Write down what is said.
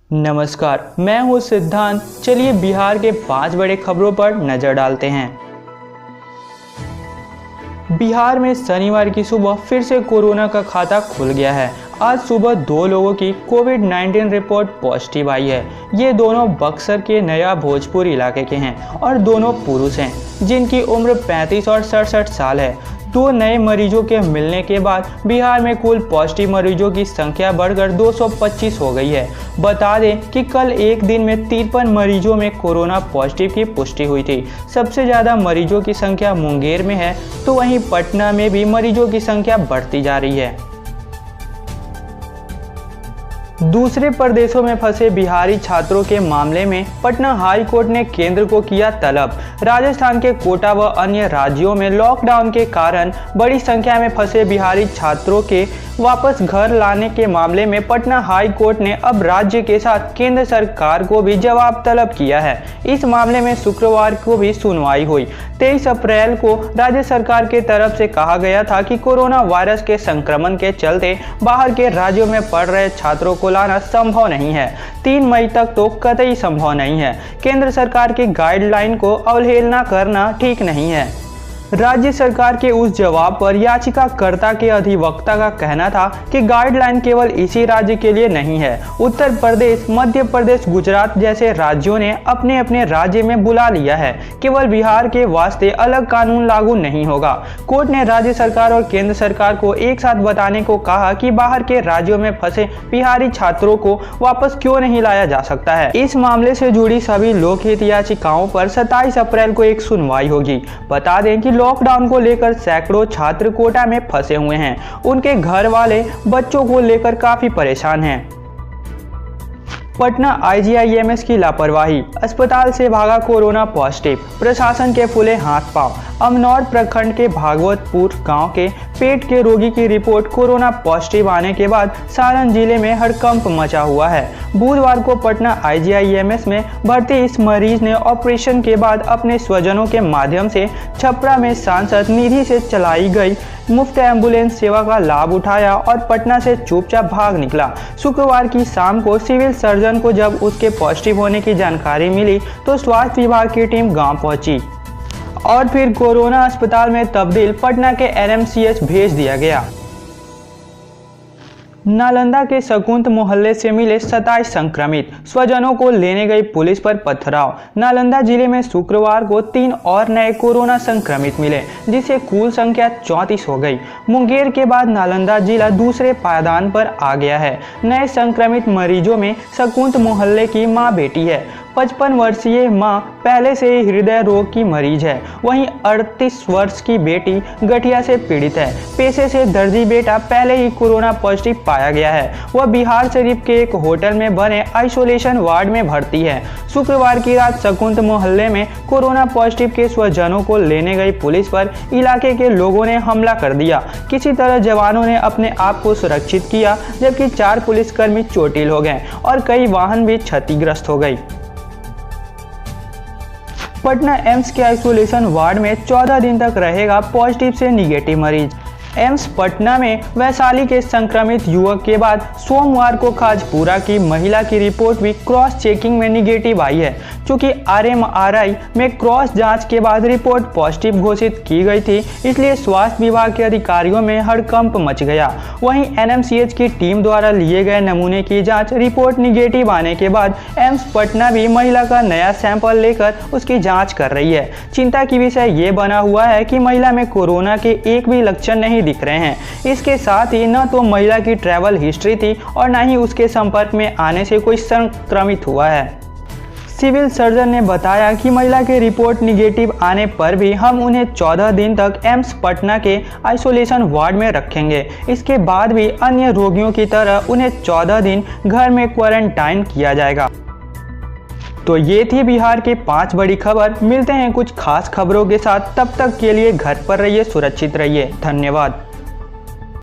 नमस्कार, मैं हूँ सिद्धांत। चलिए बिहार के 5 बड़े खबरों पर नजर डालते हैं। बिहार में शनिवार की सुबह फिर से कोरोना का खाता खुल गया है। आज सुबह 2 लोगों की कोविड-19 रिपोर्ट पॉजिटिव आई है। ये दोनों बक्सर के नया भोजपुर इलाके के हैं और दोनों पुरुष हैं, जिनकी उम्र 35 और 67 साल है। 2 नए मरीजों के मिलने के बाद बिहार में कुल पॉजिटिव मरीजों की संख्या बढ़कर 225 हो गई है। बता दें कि कल एक दिन में 53 मरीजों में कोरोना पॉजिटिव की पुष्टि हुई थी। सबसे ज़्यादा मरीजों की संख्या मुंगेर में है, तो वहीं पटना में भी मरीजों की संख्या बढ़ती जा रही है। दूसरे प्रदेशों में फंसे बिहारी छात्रों के मामले में पटना हाई कोर्ट ने केंद्र को किया तलब। राजस्थान के कोटा व अन्य राज्यों में लॉकडाउन के कारण बड़ी संख्या में फंसे बिहारी छात्रों के वापस घर लाने के मामले में पटना हाई कोर्ट ने अब राज्य के साथ केंद्र सरकार को भी जवाब तलब किया है। इस मामले में शुक्रवार को भी सुनवाई हुई। 23 अप्रैल को राज्य सरकार के तरफ से कहा गया था कि कोरोना वायरस के संक्रमण के चलते बाहर के राज्यों में पढ़ रहे छात्रों को लाना संभव नहीं है। 3 मई तक तो कतई संभव नहीं है। केंद्र सरकार की गाइडलाइन को अवहेलना करना ठीक नहीं है। राज्य सरकार के उस जवाब पर याचिकाकर्ता के अधिवक्ता का कहना था कि गाइडलाइन केवल इसी राज्य के लिए नहीं है। उत्तर प्रदेश, मध्य प्रदेश, गुजरात जैसे राज्यों ने अपने अपने राज्य में बुला लिया है। केवल बिहार के वास्ते अलग कानून लागू नहीं होगा। कोर्ट ने राज्य सरकार और केंद्र सरकार को एक साथ बताने को कहा कि बाहर के राज्यों में फंसे बिहारी छात्रों को वापस क्यों नहीं लाया जा सकता है। इस मामले से जुड़ी सभी लोकहित याचिकाओं पर 27 अप्रैल को एक सुनवाई होगी। बता दें कि लॉकडाउन को लेकर सैकड़ों छात्र कोटा में फंसे हुए हैं। उनके घर वाले बच्चों को लेकर काफी परेशान हैं। पटना IGIMS की लापरवाही, अस्पताल से भागा कोरोना पॉजिटिव, प्रशासन के फूले हाथ पांव। अमनौर प्रखंड के भागवतपुर गांव के पेट के रोगी की रिपोर्ट कोरोना पॉजिटिव आने के बाद सारण जिले में हड़कंप मचा हुआ है। बुधवार को पटना IGIMS में भर्ती इस मरीज ने ऑपरेशन के बाद अपने स्वजनों के माध्यम से छपरा में सांसद निधि से चलाई गई मुफ्त एम्बुलेंस सेवा का लाभ उठाया और पटना से चुपचाप भाग निकला। शुक्रवार की शाम को सिविल सर्जन को जब उसके पॉजिटिव होने की जानकारी मिली तो स्वास्थ्य विभाग की टीम गांव पहुंची और फिर कोरोना अस्पताल में तब्दील पटना के NMCH भेज दिया गया। नालंदा के सकुंत मोहल्ले से मिले 27 संक्रमित, स्वजनों को लेने गई पुलिस पर पथराव। नालंदा जिले में शुक्रवार को 3 और नए कोरोना संक्रमित मिले, जिससे कुल संख्या 34 हो गई। मुंगेर के बाद नालंदा जिला दूसरे पायदान पर आ गया है। नए संक्रमित मरीजों में सकुंत मोहल्ले की मां बेटी है। 55 वर्षीय मां पहले से ही हृदय रोग की मरीज है। वहीं 38 वर्ष की बेटी गठिया से पीड़ित है। पेशे से दर्जी बेटा पहले ही कोरोना पॉजिटिव पाया गया है। वह बिहार शरीफ के एक होटल में बने आइसोलेशन वार्ड में भर्ती है। शुक्रवार की रात सकुंत मोहल्ले में कोरोना पॉजिटिव के स्वजनों को लेने गई पुलिस पर इलाके के लोगों ने हमला कर दिया। किसी तरह जवानों ने अपने आप को सुरक्षित किया, जबकि 4 पुलिसकर्मी चोटिल हो गए और कई वाहन भी क्षतिग्रस्त हो गई। पटना एम्स के आइसोलेशन वार्ड में 14 दिन तक रहेगा पॉजिटिव से निगेटिव मरीज। एम्स पटना में वैशाली के संक्रमित युवक के बाद सोमवार को खाजपुरा की महिला की रिपोर्ट भी क्रॉस चेकिंग में निगेटिव आई है। चूंकि RMRI में क्रॉस जांच के बाद रिपोर्ट पॉजिटिव घोषित की गई थी, इसलिए स्वास्थ्य विभाग के अधिकारियों में हड़कंप मच गया। वहीं NMCH की टीम द्वारा लिए गए नमूने की जांच रिपोर्ट निगेटिव आने के बाद एम्स पटना भी महिला का नया सैंपल लेकर उसकी जाँच कर रही है। चिंता की विषय ये बना हुआ है कि महिला में कोरोना के एक भी लक्षण नहीं दिख रहे हैं। इसके साथ ही न तो महिला की ट्रैवल हिस्ट्री थी और न ही उसके संपर्क में आने से कोई संक्रमित हुआ है। सिविल सर्जन ने बताया कि महिला के रिपोर्ट निगेटिव आने पर भी हम उन्हें 14 दिन तक एम्स पटना के आइसोलेशन वार्ड में रखेंगे। इसके बाद भी अन्य रोगियों की तरह उन्हें 14 दिन घर में क्वारंटाइन किया जाएगा। तो ये थी बिहार की 5 बड़ी खबर। मिलते हैं कुछ खास खबरों के साथ, तब तक के लिए घर पर रहिए, सुरक्षित रहिए। धन्यवाद।